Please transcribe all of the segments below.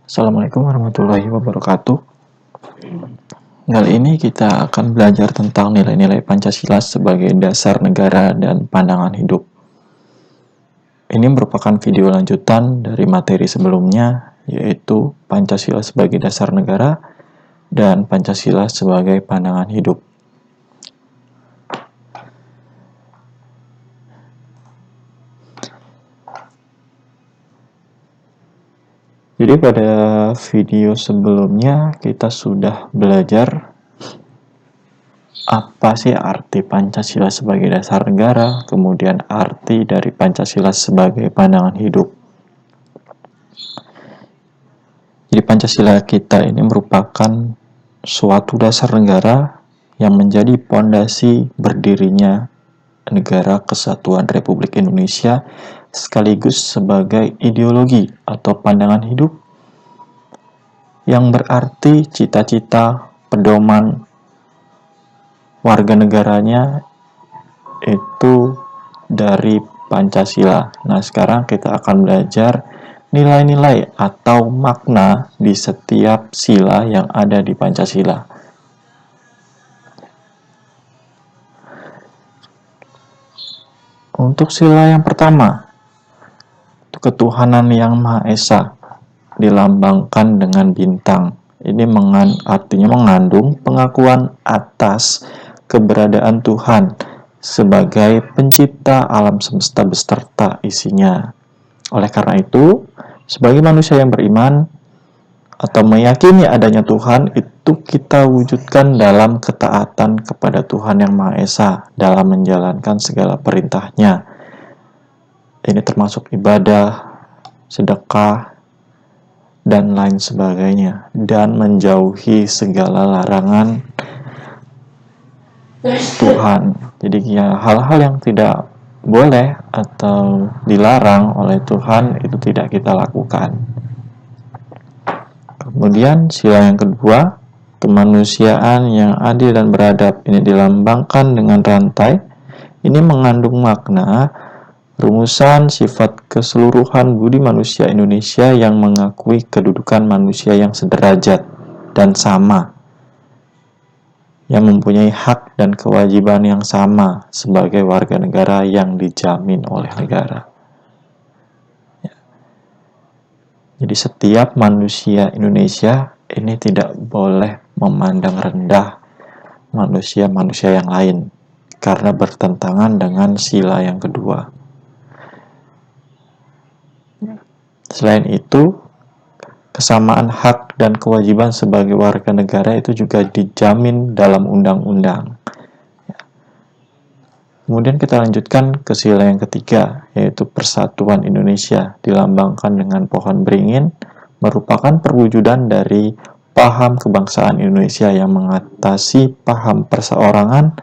Assalamualaikum warahmatullahi wabarakatuh. Kali ini kita akan belajar tentang nilai-nilai Pancasila sebagai dasar negara dan pandangan hidup. Ini merupakan video lanjutan dari materi sebelumnya, yaitu Pancasila sebagai dasar negara dan Pancasila sebagai pandangan hidup. Jadi pada video sebelumnya kita sudah belajar apa sih arti Pancasila sebagai dasar negara, kemudian arti dari Pancasila sebagai pandangan hidup. Jadi Pancasila kita ini merupakan suatu dasar negara yang menjadi pondasi berdirinya negara kesatuan Republik Indonesia sekaligus sebagai ideologi atau pandangan hidup yang berarti cita-cita pedoman warga negaranya itu dari Pancasila. Nah, sekarang kita akan belajar nilai-nilai atau makna di setiap sila yang ada di Pancasila. Untuk sila yang pertama, ketuhanan yang Maha Esa dilambangkan dengan bintang. Ini artinya mengandung pengakuan atas keberadaan Tuhan sebagai pencipta alam semesta beserta isinya. Oleh karena itu, sebagai manusia yang beriman atau meyakini adanya Tuhan, itu kita wujudkan dalam ketaatan kepada Tuhan yang Maha Esa dalam menjalankan segala perintahnya. Ini termasuk ibadah, sedekah, dan lain sebagainya, dan menjauhi segala larangan Tuhan. Jadi ya, hal-hal yang tidak boleh atau dilarang oleh Tuhan itu tidak kita lakukan. Kemudian sila yang kedua, kemanusiaan yang adil dan beradab. Ini dilambangkan dengan rantai. Ini mengandung makna rumusan sifat keseluruhan budi manusia Indonesia yang mengakui kedudukan manusia yang sederajat dan sama, yang mempunyai hak dan kewajiban yang sama sebagai warga negara yang dijamin oleh negara. Jadi setiap manusia Indonesia ini tidak boleh memandang rendah manusia-manusia yang lain karena bertentangan dengan sila yang kedua. Selain itu, kesamaan hak dan kewajiban sebagai warga negara itu juga dijamin dalam undang-undang. Kemudian kita lanjutkan ke sila yang ketiga, yaitu persatuan Indonesia, dilambangkan dengan pohon beringin, merupakan perwujudan dari paham kebangsaan Indonesia yang mengatasi paham perseorangan,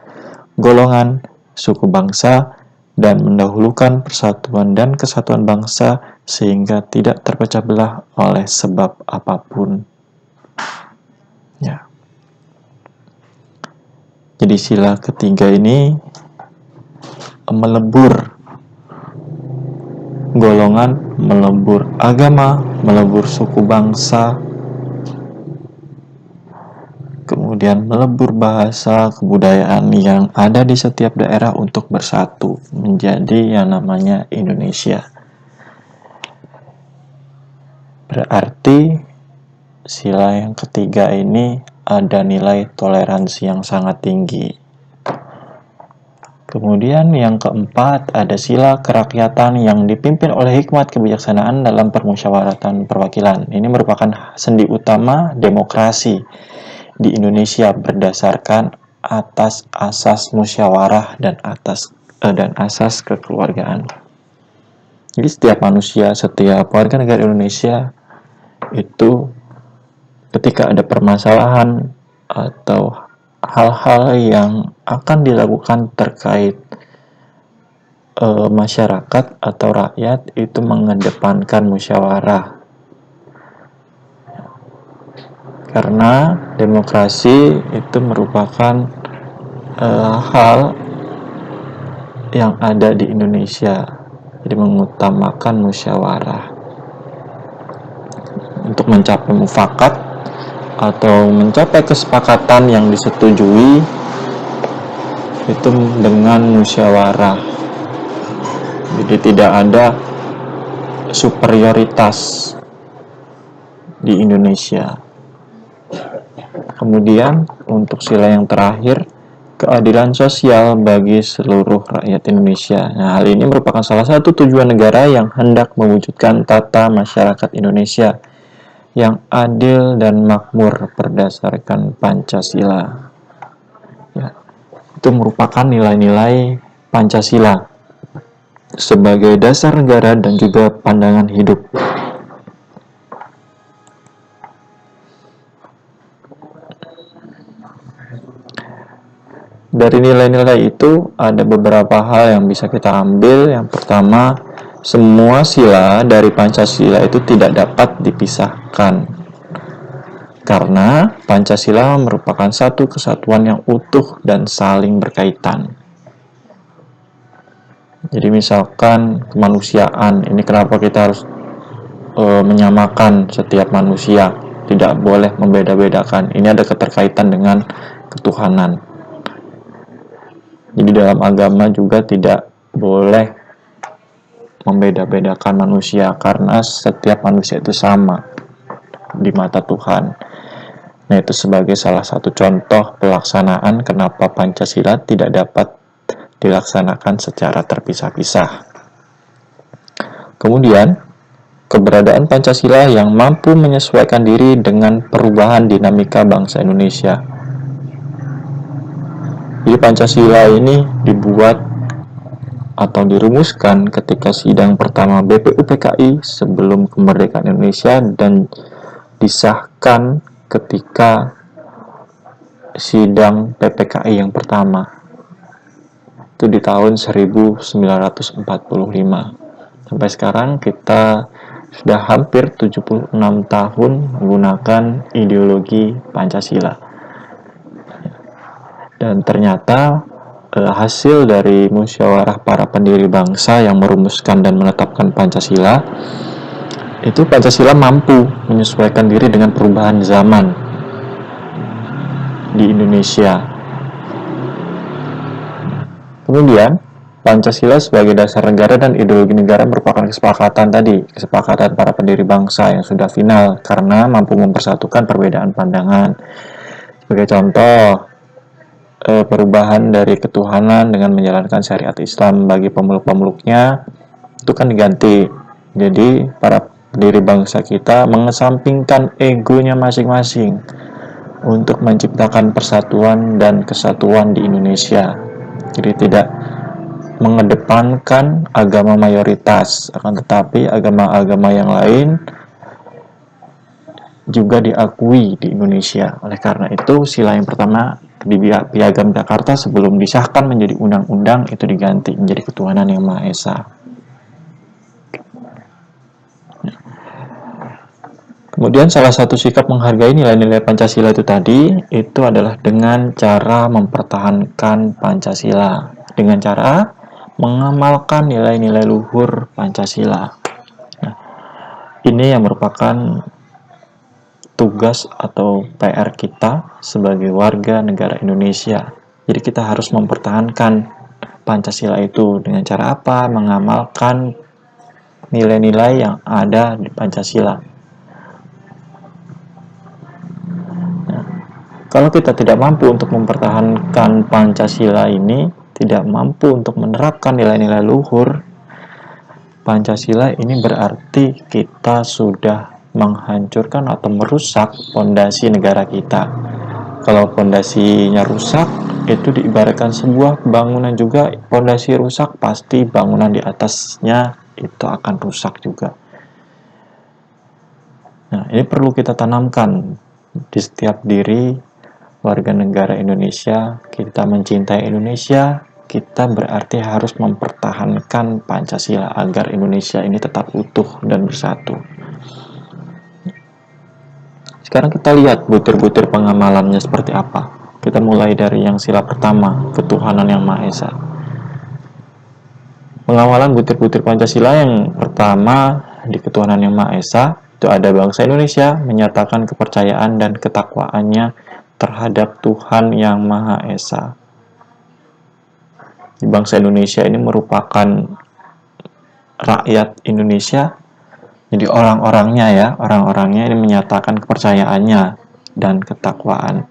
golongan, suku bangsa, dan mendahulukan persatuan dan kesatuan bangsa sehingga tidak terpecah belah oleh sebab apapun. Ya. Jadi sila ketiga ini melebur golongan, melebur agama, melebur suku bangsa, kemudian melebur bahasa, kebudayaan yang ada di setiap daerah untuk bersatu menjadi yang namanya Indonesia. Berarti sila yang ketiga ini ada nilai toleransi yang sangat tinggi. Kemudian yang keempat ada sila kerakyatan yang dipimpin oleh hikmat kebijaksanaan dalam permusyawaratan perwakilan. Ini merupakan sendi utama demokrasi di Indonesia berdasarkan atas asas musyawarah dan asas kekeluargaan. Jadi setiap manusia, setiap warga negara Indonesia itu ketika ada permasalahan atau hal-hal yang akan dilakukan terkait masyarakat atau rakyat itu mengedepankan musyawarah. Karena demokrasi itu merupakan hal yang ada di Indonesia, jadi mengutamakan musyawarah. untuk mencapai mufakat atau mencapai kesepakatan yang disetujui itu dengan musyawarah. Jadi tidak ada superioritas di Indonesia. Kemudian untuk sila yang terakhir, keadilan sosial bagi seluruh rakyat Indonesia. Nah, hal ini merupakan salah satu tujuan negara yang hendak mewujudkan tata masyarakat Indonesia yang adil dan makmur berdasarkan Pancasila. Ya, itu merupakan nilai-nilai Pancasila sebagai dasar negara dan juga pandangan hidup. Dari nilai-nilai itu ada beberapa hal yang bisa kita ambil. Yang pertama, semua sila dari Pancasila itu tidak dapat dipisahkan karena Pancasila merupakan satu kesatuan yang utuh dan saling berkaitan. Jadi misalkan kemanusiaan, ini kenapa kita harus menyamakan setiap manusia, tidak boleh membeda-bedakan. Ini ada keterkaitan dengan ketuhanan. Jadi dalam agama juga tidak boleh membeda-bedakan manusia karena setiap manusia itu sama di mata Tuhan. Nah, itu sebagai salah satu contoh pelaksanaan kenapa Pancasila tidak dapat dilaksanakan secara terpisah-pisah. Kemudian, keberadaan Pancasila yang mampu menyesuaikan diri dengan perubahan dinamika bangsa Indonesia. Jadi Pancasila ini dibuat atau dirumuskan ketika sidang pertama BPUPKI sebelum kemerdekaan Indonesia dan disahkan ketika sidang PPKI yang pertama. Itu di tahun 1945. Sampai sekarang kita sudah hampir 76 tahun menggunakan ideologi Pancasila. Dan ternyata hasil dari musyawarah para pendiri bangsa yang merumuskan dan menetapkan Pancasila, itu Pancasila mampu menyesuaikan diri dengan perubahan zaman di Indonesia. Kemudian, Pancasila sebagai dasar negara dan ideologi negara merupakan kesepakatan para pendiri bangsa yang sudah final karena mampu mempersatukan perbedaan pandangan. Sebagai contoh, perubahan dari ketuhanan dengan menjalankan syariat Islam bagi pemeluk-pemeluknya itu kan diganti. Jadi para pendiri bangsa kita mengesampingkan egonya masing-masing untuk menciptakan persatuan dan kesatuan di Indonesia. Jadi tidak mengedepankan agama mayoritas, akan tetapi agama-agama yang lain juga diakui di Indonesia. Oleh karena itu, sila yang pertama di Piagam Jakarta sebelum disahkan menjadi undang-undang itu diganti menjadi ketuhanan yang Maha Esa. Kemudian salah satu sikap menghargai nilai-nilai Pancasila itu tadi itu adalah dengan cara mempertahankan Pancasila, dengan cara mengamalkan nilai-nilai luhur Pancasila. Nah, ini yang merupakan tugas atau PR kita sebagai warga negara Indonesia. Jadi kita harus mempertahankan Pancasila itu dengan cara apa? Mengamalkan nilai-nilai yang ada di Pancasila. Nah, kalau kita tidak mampu untuk mempertahankan Pancasila ini, tidak mampu untuk menerapkan nilai-nilai luhur Pancasila ini, berarti kita sudah menghancurkan atau merusak fondasi negara kita. Kalau fondasinya rusak, itu diibaratkan sebuah bangunan juga. Fondasi rusak, pasti bangunan di atasnya itu akan rusak juga. Nah, ini perlu kita tanamkan di setiap diri warga negara Indonesia. Kita mencintai Indonesia, kita berarti harus mempertahankan Pancasila agar Indonesia ini tetap utuh dan bersatu. Sekarang kita lihat butir-butir pengamalannya seperti apa. Kita mulai dari yang sila pertama, ketuhanan yang Maha Esa. Pengamalan butir-butir Pancasila yang pertama di ketuhanan yang Maha Esa Itu ada bangsa Indonesia menyatakan kepercayaan dan ketakwaannya terhadap Tuhan Yang Maha Esa. Bangsa Indonesia ini merupakan rakyat Indonesia, jadi orang-orangnya ini menyatakan kepercayaannya dan ketakwaan.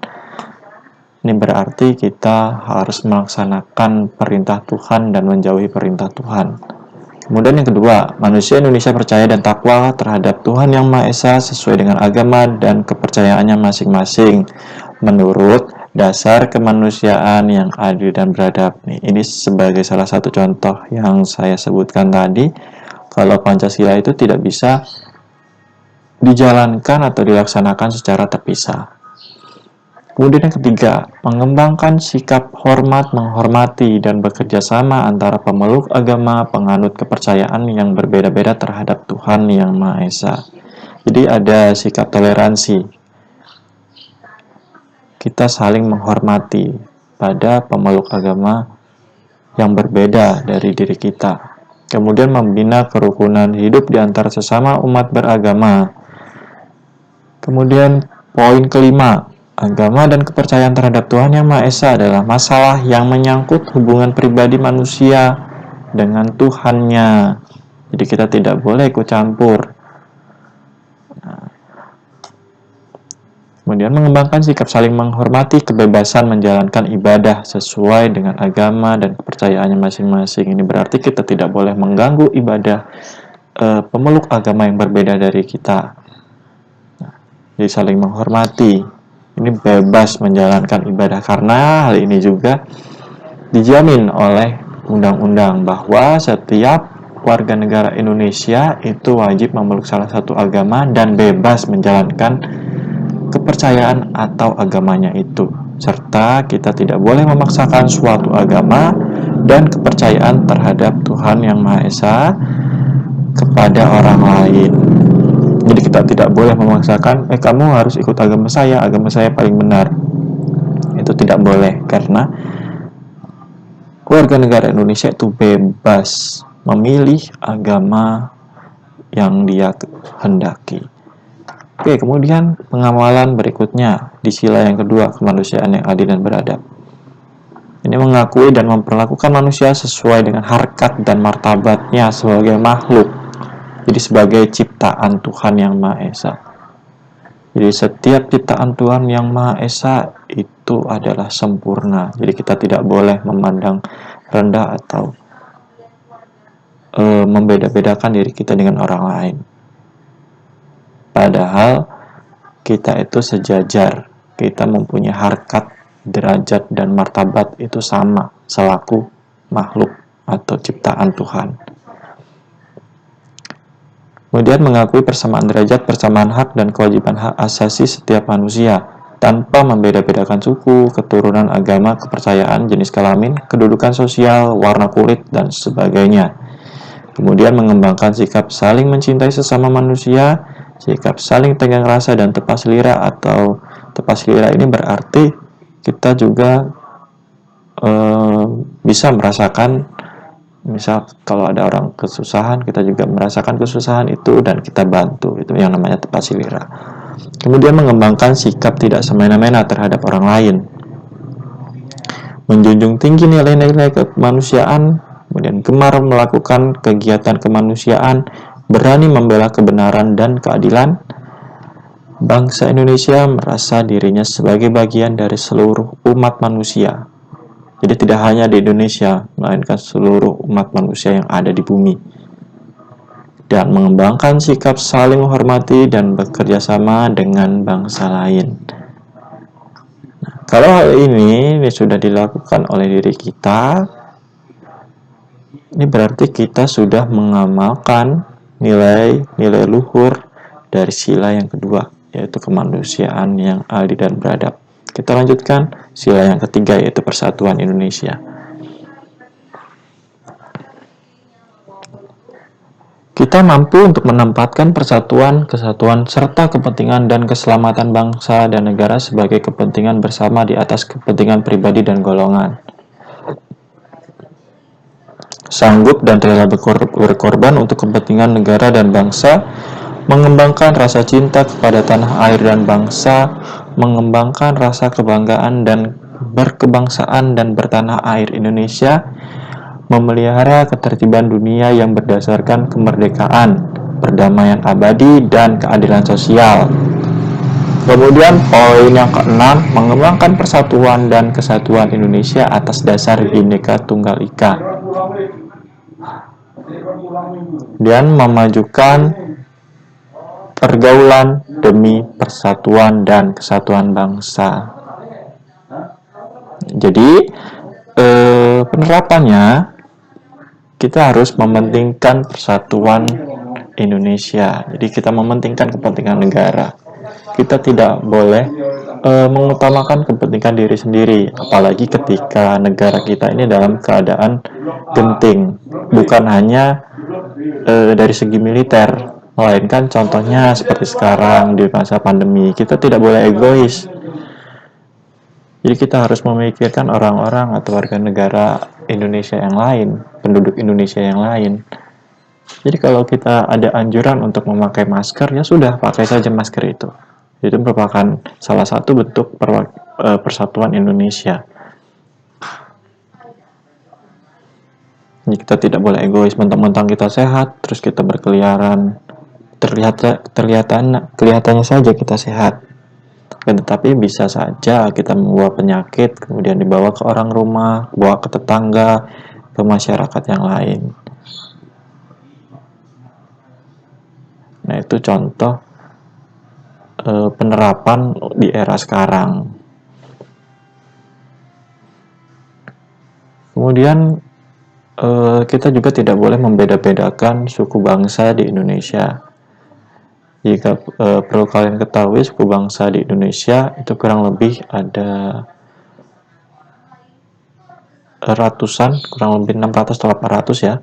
Ini berarti kita harus melaksanakan perintah Tuhan dan menjauhi perintah Tuhan. Kemudian yang kedua, manusia Indonesia percaya dan takwa terhadap Tuhan Yang Maha Esa sesuai dengan agama dan kepercayaannya masing-masing menurut dasar kemanusiaan yang adil dan beradab. Ini sebagai salah satu contoh yang saya sebutkan tadi, kalau Pancasila itu tidak bisa dijalankan atau dilaksanakan secara terpisah. Kemudian yang ketiga, mengembangkan sikap hormat, menghormati, dan bekerja sama antara pemeluk agama, penganut kepercayaan yang berbeda-beda terhadap Tuhan Yang Maha Esa. Jadi ada sikap toleransi. Kita saling menghormati pada pemeluk agama yang berbeda dari diri kita. Kemudian membina kerukunan hidup di antara sesama umat beragama. Kemudian poin kelima, agama dan kepercayaan terhadap Tuhan Yang Maha Esa adalah masalah yang menyangkut hubungan pribadi manusia dengan Tuhannya. Jadi kita tidak boleh ikut campur. Kemudian mengembangkan sikap saling menghormati, kebebasan menjalankan ibadah sesuai dengan agama dan kepercayaannya masing-masing. Ini berarti kita tidak boleh mengganggu ibadah pemeluk agama yang berbeda dari kita. Jadi saling menghormati. Ini bebas menjalankan ibadah karena hal ini juga dijamin oleh undang-undang bahwa setiap warga negara Indonesia itu wajib memeluk salah satu agama dan bebas menjalankan kepercayaan atau agamanya itu, serta kita tidak boleh memaksakan suatu agama dan kepercayaan terhadap Tuhan Yang Maha Esa kepada orang lain. Jadi kita tidak boleh memaksakan, kamu harus ikut agama saya paling benar. Itu tidak boleh, karena warga negara Indonesia itu bebas memilih agama yang dia hendaki. Oke, kemudian pengamalan berikutnya di sila yang kedua, kemanusiaan yang adil dan beradab. Ini mengakui dan memperlakukan manusia sesuai dengan harkat dan martabatnya sebagai makhluk. Jadi sebagai ciptaan Tuhan Yang Maha Esa. Jadi setiap ciptaan Tuhan Yang Maha Esa itu adalah sempurna. Jadi kita tidak boleh memandang rendah atau membeda-bedakan diri kita dengan orang lain. Padahal kita itu sejajar, kita mempunyai harkat, derajat, dan martabat itu sama selaku makhluk atau ciptaan Tuhan. Kemudian mengakui persamaan derajat, persamaan hak, dan kewajiban hak asasi setiap manusia tanpa membeda-bedakan suku, keturunan, agama, kepercayaan, jenis kelamin, kedudukan sosial, warna kulit, dan sebagainya. Kemudian mengembangkan sikap saling mencintai sesama manusia, sikap saling tenggang rasa dan tepas selera, atau tepas selera ini berarti kita juga bisa merasakan, misal kalau ada orang kesusahan, kita juga merasakan kesusahan itu dan kita bantu. Itu yang namanya tepas selera. Kemudian mengembangkan sikap tidak semena-mena terhadap orang lain, menjunjung tinggi nilai-nilai kemanusiaan, kemudian gemar melakukan kegiatan kemanusiaan, berani membela kebenaran dan keadilan. Bangsa Indonesia merasa dirinya sebagai bagian dari seluruh umat manusia. Jadi tidak hanya di Indonesia, melainkan seluruh umat manusia yang ada di bumi. Dan mengembangkan sikap saling menghormati dan bekerja sama dengan bangsa lain. Nah, kalau hal ini sudah dilakukan oleh diri kita, ini berarti kita sudah mengamalkan nilai-nilai luhur dari sila yang kedua, yaitu kemanusiaan yang adil dan beradab. Kita lanjutkan sila yang ketiga, yaitu persatuan Indonesia. Kita mampu untuk menempatkan persatuan, kesatuan, serta kepentingan dan keselamatan bangsa dan negara sebagai kepentingan bersama di atas kepentingan pribadi dan golongan. Sanggup dan rela berkorban untuk kepentingan negara dan bangsa, mengembangkan rasa cinta kepada tanah air dan bangsa, mengembangkan rasa kebanggaan dan berkebangsaan dan bertanah air Indonesia, memelihara ketertiban dunia yang berdasarkan kemerdekaan, perdamaian abadi, dan keadilan sosial. Kemudian poin yang keenam, mengembangkan persatuan dan kesatuan Indonesia atas dasar Bhinneka Tunggal Ika. Dan memajukan pergaulan demi persatuan dan kesatuan bangsa. Jadi, penerapannya kita harus mementingkan persatuan Indonesia. Jadi kita mementingkan kepentingan negara. Kita tidak boleh mengutamakan kepentingan diri sendiri, apalagi ketika negara kita ini dalam keadaan genting, bukan hanya dari segi militer, melainkan contohnya seperti sekarang di masa pandemi, kita tidak boleh egois. Jadi kita harus memikirkan orang-orang atau warga negara Indonesia yang lain, penduduk Indonesia yang lain. Jadi kalau kita ada anjuran untuk memakai masker, ya sudah, pakai saja masker itu. Itu merupakan salah satu bentuk persatuan Indonesia. Jadi kita tidak boleh egois, mentang-mentang kita sehat, terus kita berkeliaran, kelihatannya saja kita sehat. Tetapi bisa saja kita membawa penyakit, kemudian dibawa ke orang rumah, bawa ke tetangga, ke masyarakat yang lain. Nah, itu contoh penerapan di era sekarang. Kemudian kita juga tidak boleh membeda-bedakan suku bangsa di Indonesia. Jika perlu kalian ketahui, suku bangsa di Indonesia itu kurang lebih ada ratusan, kurang lebih 600 atau 800 ya.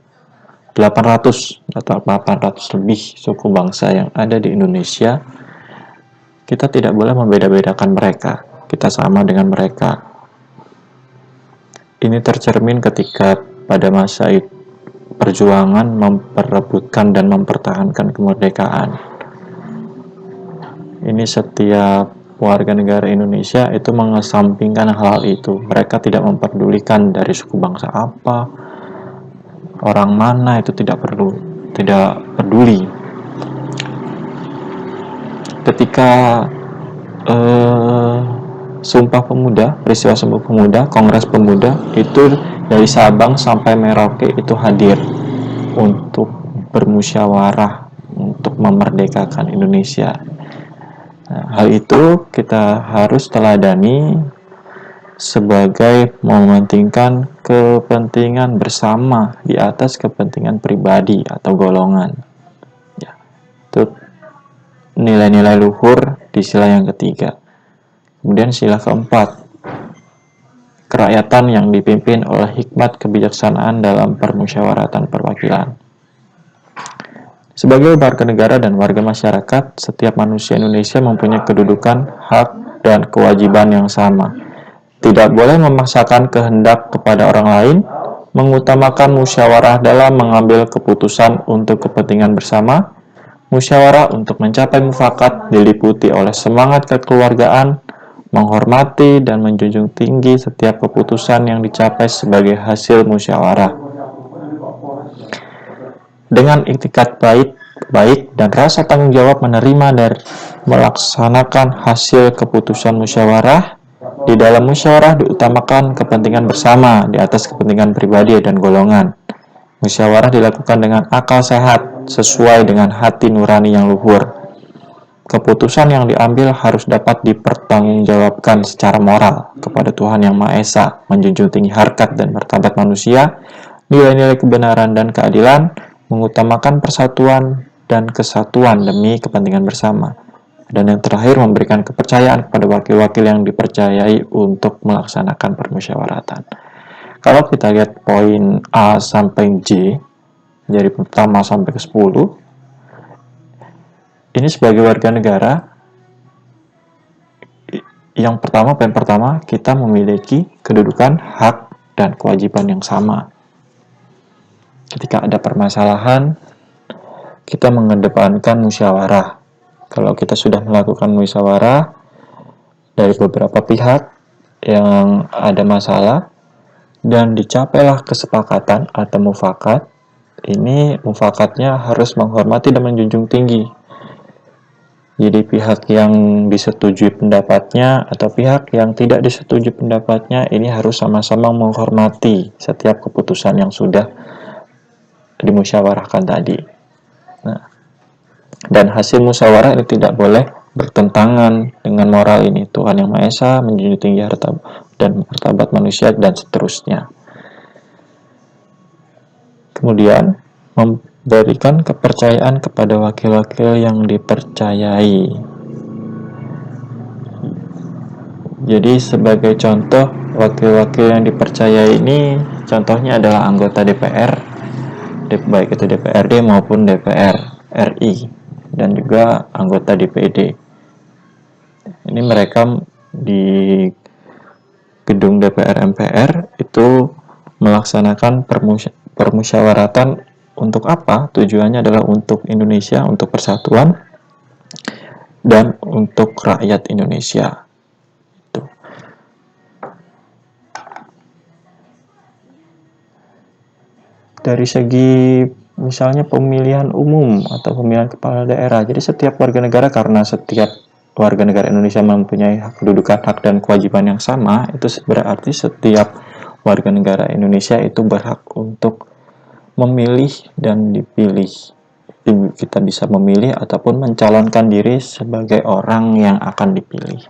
800 atau 800 lebih suku bangsa yang ada di Indonesia. Kita tidak boleh membeda-bedakan mereka. Kita sama dengan mereka. Ini tercermin ketika pada masa perjuangan memperebutkan dan mempertahankan kemerdekaan. Ini setiap warga negara Indonesia itu mengesampingkan hal itu. Mereka tidak memperdulikan dari suku bangsa apa, orang mana, itu tidak peduli. Ketika peristiwa Sumpah Pemuda, Kongres Pemuda, itu dari Sabang sampai Merauke itu hadir untuk bermusyawarah untuk memerdekakan Indonesia. Nah, hal itu kita harus teladani sebagai mementingkan kepentingan bersama di atas kepentingan pribadi atau golongan. Ya, itu nilai-nilai luhur di sila yang ketiga. Kemudian sila keempat, kerakyatan yang dipimpin oleh hikmat kebijaksanaan dalam permusyawaratan perwakilan. Sebagai warga negara dan warga masyarakat, setiap manusia Indonesia mempunyai kedudukan, hak, dan kewajiban yang sama. Tidak boleh memaksakan kehendak kepada orang lain, mengutamakan musyawarah dalam mengambil keputusan untuk kepentingan bersama. Musyawarah untuk mencapai mufakat diliputi oleh semangat kekeluargaan, menghormati dan menjunjung tinggi setiap keputusan yang dicapai sebagai hasil musyawarah. Dengan iktikad baik dan rasa tanggung jawab menerima dan melaksanakan hasil keputusan musyawarah. Di dalam musyawarah diutamakan kepentingan bersama di atas kepentingan pribadi dan golongan. Musyawarah dilakukan dengan akal sehat, sesuai dengan hati nurani yang luhur. Keputusan yang diambil harus dapat dipertanggungjawabkan secara moral kepada Tuhan Yang Maha Esa, menjunjung tinggi harkat dan martabat manusia, nilai-nilai kebenaran dan keadilan, mengutamakan persatuan dan kesatuan demi kepentingan bersama. Dan yang terakhir, memberikan kepercayaan kepada wakil-wakil yang dipercayai untuk melaksanakan permusyawaratan. Kalau kita lihat poin A sampai J, dari pertama sampai ke 10, ini sebagai warga negara, poin pertama, kita memiliki kedudukan, hak, dan kewajiban yang sama. Ketika ada permasalahan, kita mengedepankan musyawarah. Kalau kita sudah melakukan musyawarah dari beberapa pihak yang ada masalah dan dicapailah kesepakatan atau mufakat, ini mufakatnya harus menghormati dan menjunjung tinggi. Jadi pihak yang disetujui pendapatnya atau pihak yang tidak disetujui pendapatnya ini harus sama-sama menghormati setiap keputusan yang sudah dimusyawarahkan tadi. Nah, dan hasil musyawarah ini tidak boleh bertentangan dengan moral ini. Tuhan Yang Maha Esa, menjunjung tinggi harta dan martabat manusia, dan seterusnya. Kemudian, memberikan kepercayaan kepada wakil-wakil yang dipercayai. Jadi sebagai contoh, wakil-wakil yang dipercayai ini contohnya adalah anggota DPR, baik itu DPRD maupun DPR RI, dan juga anggota DPD. Ini mereka di gedung DPR MPR itu melaksanakan permusyawaratan untuk apa? Tujuannya adalah untuk Indonesia, untuk persatuan, dan untuk rakyat Indonesia. Itu. Dari segi misalnya pemilihan umum atau pemilihan kepala daerah, jadi setiap warga negara, karena setiap warga negara Indonesia mempunyai hak kedudukan, hak dan kewajiban yang sama, itu berarti setiap warga negara Indonesia itu berhak untuk memilih dan dipilih. Kita bisa memilih ataupun mencalonkan diri sebagai orang yang akan dipilih.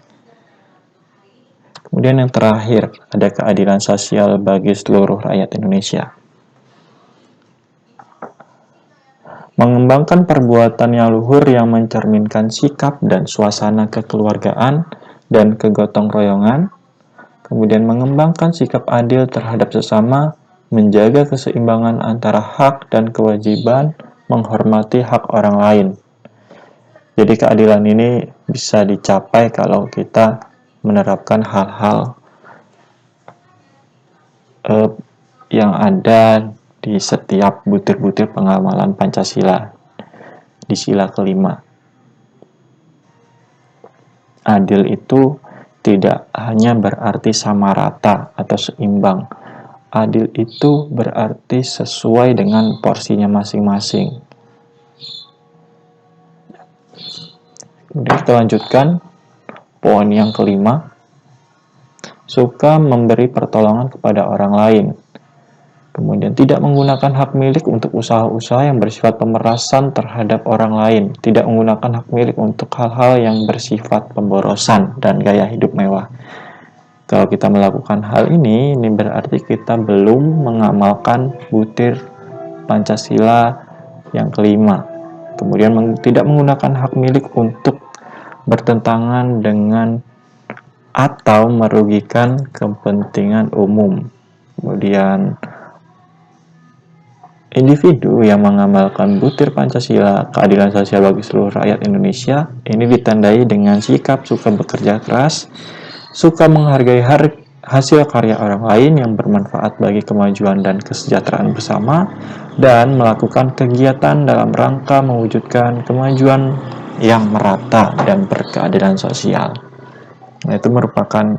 Kemudian yang terakhir, ada keadilan sosial bagi seluruh rakyat Indonesia. Mengembangkan perbuatan yang luhur yang mencerminkan sikap dan suasana kekeluargaan dan kegotong royongan, kemudian mengembangkan sikap adil terhadap sesama, menjaga keseimbangan antara hak dan kewajiban, menghormati hak orang lain. Jadi keadilan ini bisa dicapai kalau kita menerapkan hal-hal yang ada di setiap butir-butir pengamalan Pancasila di sila kelima. Adil itu tidak hanya berarti sama rata atau seimbang. Adil itu berarti sesuai dengan porsinya masing-masing. Kemudian kita lanjutkan poin yang kelima. Suka memberi pertolongan kepada orang lain. Kemudian tidak menggunakan hak milik untuk usaha-usaha yang bersifat pemerasan terhadap orang lain. Tidak menggunakan hak milik untuk hal-hal yang bersifat pemborosan dan gaya hidup mewah. Kalau kita melakukan hal ini berarti kita belum mengamalkan butir Pancasila yang kelima. Kemudian tidak menggunakan hak milik untuk bertentangan dengan atau merugikan kepentingan umum. Kemudian individu yang mengamalkan butir Pancasila, keadilan sosial bagi seluruh rakyat Indonesia, ini ditandai dengan sikap suka bekerja keras, suka menghargai hasil karya orang lain yang bermanfaat bagi kemajuan dan kesejahteraan bersama, dan melakukan kegiatan dalam rangka mewujudkan kemajuan yang merata dan berkeadilan sosial. Nah, itu merupakan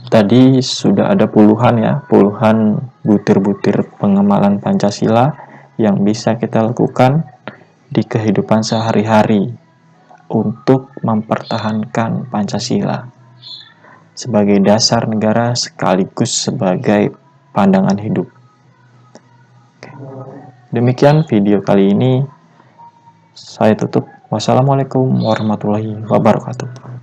tadi sudah ada puluhan butir-butir pengamalan Pancasila yang bisa kita lakukan di kehidupan sehari-hari untuk mempertahankan Pancasila sebagai dasar negara sekaligus sebagai pandangan hidup. Demikian video kali ini. Saya tutup. Wassalamualaikum warahmatullahi wabarakatuh.